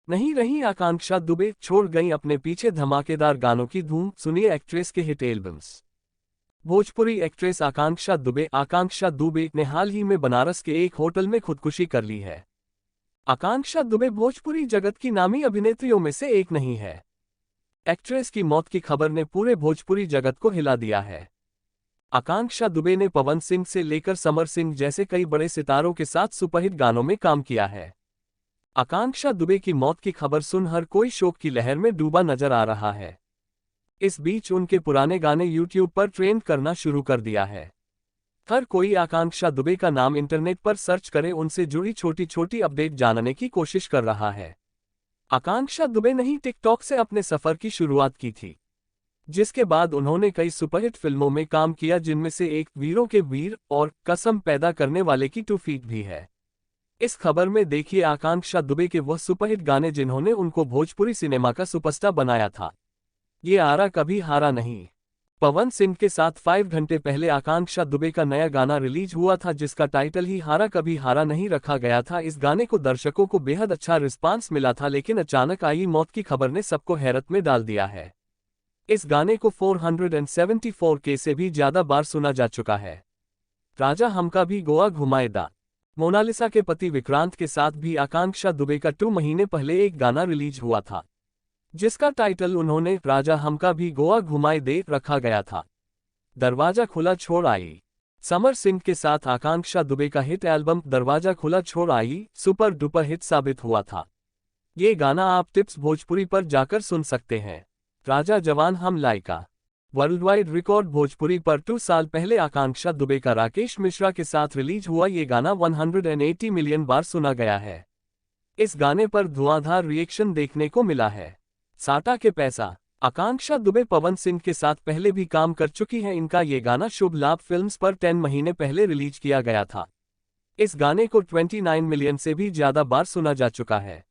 नहीं रही आकांक्षा दुबे, छोड़ गई अपने पीछे धमाकेदार गानों की धूम, सुनिए एक्ट्रेस के हिट एल्बम्स। भोजपुरी एक्ट्रेस आकांक्षा दुबे ने हाल ही में बनारस के एक होटल में खुदकुशी कर ली है। आकांक्षा दुबे भोजपुरी जगत की नामी अभिनेत्रियों में से एक नहीं है। एक्ट्रेस की मौत की खबर ने पूरे भोजपुरी जगत को हिला दिया है। आकांक्षा दुबे ने पवन सिंह से लेकर समर सिंह जैसे कई बड़े सितारों के साथ सुपरहिट गानों में काम किया है। आकांक्षा दुबे की मौत की खबर सुन हर कोई शोक की लहर में डूबा नजर आ रहा है। इस बीच उनके पुराने गाने यूट्यूब पर ट्रेंड करना शुरू कर दिया है। हर कोई आकांक्षा दुबे का नाम इंटरनेट पर सर्च करे, उनसे जुड़ी छोटी छोटी अपडेट जानने की कोशिश कर रहा है। आकांक्षा दुबे ने ही टिकटॉक से अपने सफर की शुरुआत की थी, जिसके बाद उन्होंने कई सुपरहिट फिल्मों में काम किया, जिनमें से एक वीरों के वीर और कसम पैदा करने वाले की 2 फीट भी है। इस खबर में देखिए आकांक्षा दुबे के वह सुपरहिट गाने जिन्होंने उनको भोजपुरी सिनेमा का सुपरस्टार बनाया था। ये आरा कभी हारा नहीं। पवन सिंह के साथ 5 घंटे पहले आकांक्षा दुबे का नया गाना रिलीज हुआ था, जिसका टाइटल ही हारा कभी हारा नहीं रखा गया था। इस गाने को दर्शकों को बेहद अच्छा रिस्पांस मिला था, लेकिन अचानक आई मौत की खबर ने सबको हैरत में डाल दिया है। इस गाने को 474K से भी ज्यादा बार सुना जा चुका है। राजा हमका भी गोवा घुमाएदा मोनालिसा के पति विक्रांत के साथ भी आकांक्षा दुबे का 2 महीने पहले एक गाना रिलीज हुआ था, जिसका टाइटल उन्होंने राजा हमका भी गोवा घुमाए दे रखा गया था। दरवाजा खुला छोड़ आई। समर सिंह के साथ आकांक्षा दुबे का हिट एल्बम दरवाजा खुला छोड़ आई सुपर डुपर हिट साबित हुआ था। ये गाना आप टिप्स भोजपुरी पर जाकर सुन सकते हैं। राजा जवान हम लाइका वर्ल्ड वाइड रिकॉर्ड भोजपुरी पर 2 साल पहले आकांक्षा दुबे का राकेश मिश्रा के साथ रिलीज हुआ ये गाना 180 मिलियन बार सुना गया है। इस गाने पर धुआंधार रिएक्शन देखने को मिला है। साटा के पैसा। आकांक्षा दुबे पवन सिंह के साथ पहले भी काम कर चुकी हैं। इनका ये गाना शुभ लाभ फिल्म्स पर 10 महीने पहले रिलीज किया गया था। इस गाने को 29 मिलियन से भी ज्यादा बार सुना जा चुका है।